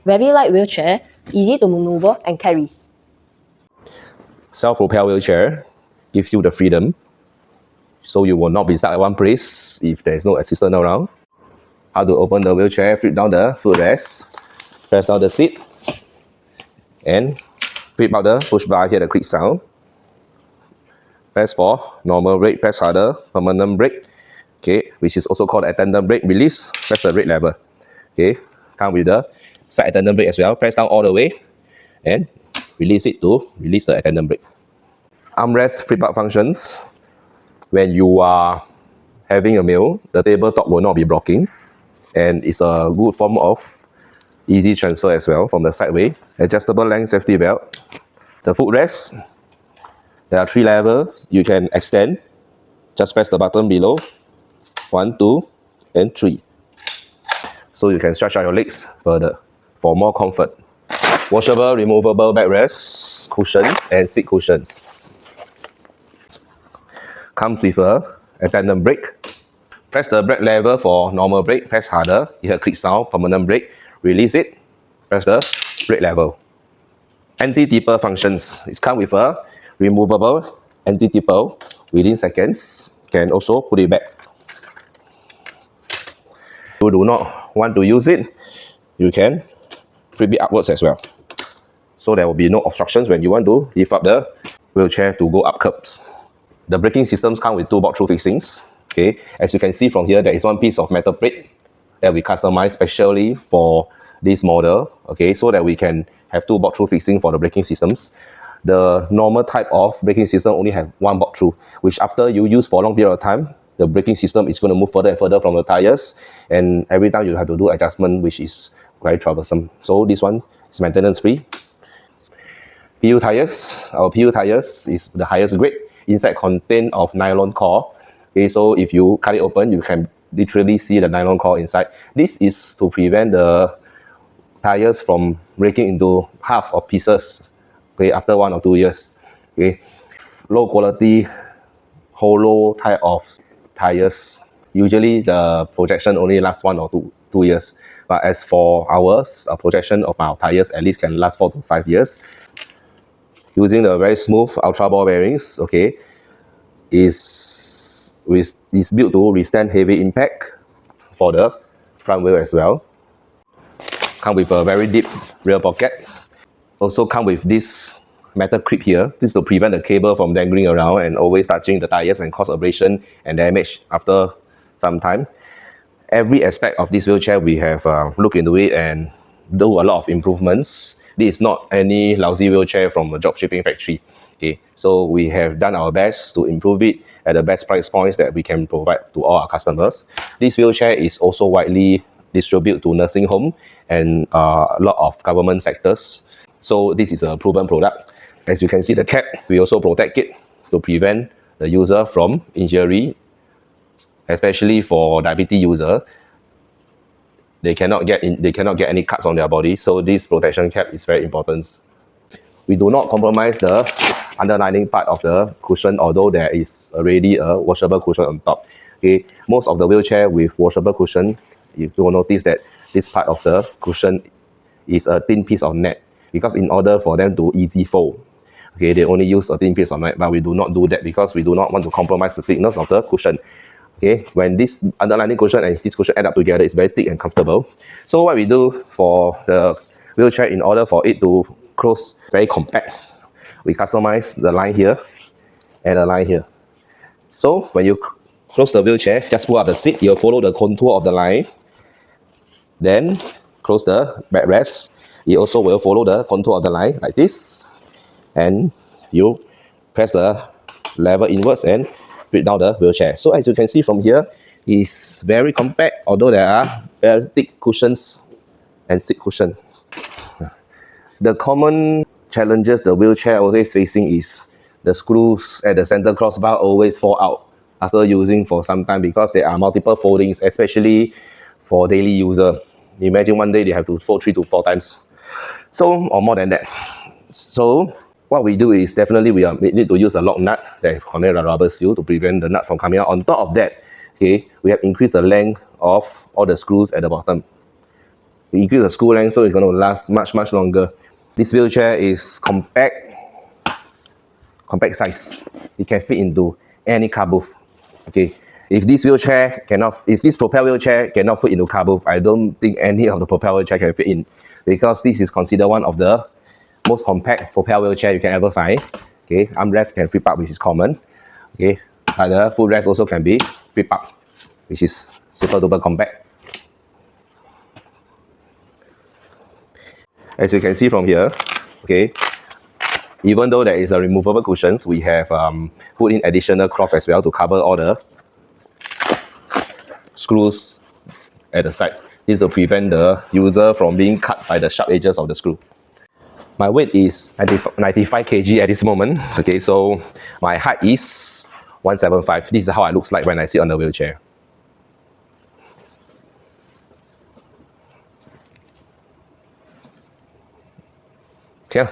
Very light wheelchair, easy to maneuver and carry. Self-propelled wheelchair gives you the freedom, so you will not be stuck at one place if there is no assistant around. How to open the wheelchair, flip down the footrest, press down the seat, and flip out the push bar, hear the click sound. Press for normal brake, press harder, permanent brake, okay, which is also called attendant brake, release, press the brake lever. Okay, come with the side attendant brake as well, press down all the way and release it to release the attendant brake. Armrest flip up functions. When you are having a meal, the tabletop will not be blocking, and it's a good form of easy transfer as well from the sideway. Adjustable length safety belt. The footrest, there are 3 levels you can extend. Just press the button below. 1, 2, and 3. So you can stretch out your legs further for more comfort. Washable, removable backrest, cushions, and seat cushions. Comes with a attendant brake. Press the brake lever for normal brake, press harder, you hear click sound, permanent brake, release it, press the brake lever. Anti-tipper functions. It comes with a removable anti-tipper within seconds. Can also put it back. If you do not want to use it, you can flip it upwards as well. So there will be no obstructions when you want to lift up the wheelchair to go up curbs. The braking systems come with 2 bolt-through fixings. Okay, as you can see from here, there is one piece of metal plate that we customized specially for this model. Okay, so that we can have 2 bolt-through fixing for the braking systems. The normal type of braking system only have 1 bolt-through, which after you use for a long period of time, the braking system is going to move further and further from the tires, and every time you have to do adjustment, which is very troublesome. So this one is maintenance free. PU tires. Our PU tires is the highest grade. Inside contain of nylon core. Okay, so if you cut it open, you can literally see the nylon core inside. This is to prevent the tires from breaking into half or pieces, okay, after 1 or 2 years. Okay, low quality, hollow type of tires. Usually the projection only lasts 1 or 2 years. But as for ours, a projection of our tires at least can last 4 to 5 years. Using the very smooth ultra ball bearings, okay, is built to withstand heavy impact for the front wheel as well. Come with a very deep rear pockets. Also come with this metal clip here. This is to prevent the cable from dangling around and always touching the tires and cause abrasion and damage after some time. Every aspect of this wheelchair we have looked into it and do a lot of improvements. This is not any lousy wheelchair from a dropshipping factory. Okay, so we have done our best to improve it at the best price points that we can provide to all our customers. This wheelchair is also widely distributed to nursing home and a lot of government sectors. So this is a proven product. As you can see the cap, we also protect it to prevent the user from injury, especially for diabetes user. They cannot get any cuts on their body, so this protection cap is very important. We do not compromise the underlining part of the cushion, although there is already a washable cushion on top. Okay, most of the wheelchair with washable cushion, you will notice that this part of the cushion is a thin piece of net, because in order for them to easy fold, okay, they only use a thin piece of net, but we do not do that because we do not want to compromise the thickness of the cushion. Okay, when this underlining cushion and this cushion add up together, it's very thick and comfortable. So what we do for the wheelchair, in order for it to close very compact, we customize the line here and the line here. So when you close the wheelchair, just pull up the seat, you'll follow the contour of the line. Then close the backrest. It also will follow the contour of the line like this. And you press the lever inwards and break down the wheelchair. So as you can see from here, it's very compact, although there are very thick cushions and seat cushion. The common challenges the wheelchair always facing is the screws at the center crossbar always fall out after using for some time because there are multiple foldings, especially for daily user. Imagine one day they have to fold 3 to 4 times, so or more than that. So what we do is definitely we need to use a lock nut that connect the rubber seal to prevent the nut from coming out. On top of that, okay, we have increased the length of all the screws at the bottom. We increase the screw length so it's going to last much longer. This wheelchair is compact size. It can fit into any car booth. Okay, if this Propelled wheelchair cannot fit into car booth, I don't think any of the Propelled wheelchair can fit in, because this is considered one of the most compact Propelled wheelchair you can ever find. Okay, armrest can flip up, which is common. Okay, but the footrest also can be flip up, which is super duper compact. As you can see from here, okay, even though there is a removable cushions, we have put in additional cloth as well to cover all the screws at the side. This will prevent the user from being cut by the sharp edges of the screw. My weight is 95 kg at this moment. Okay, so my height is 175. This is how I look like when I sit on the wheelchair. Okay.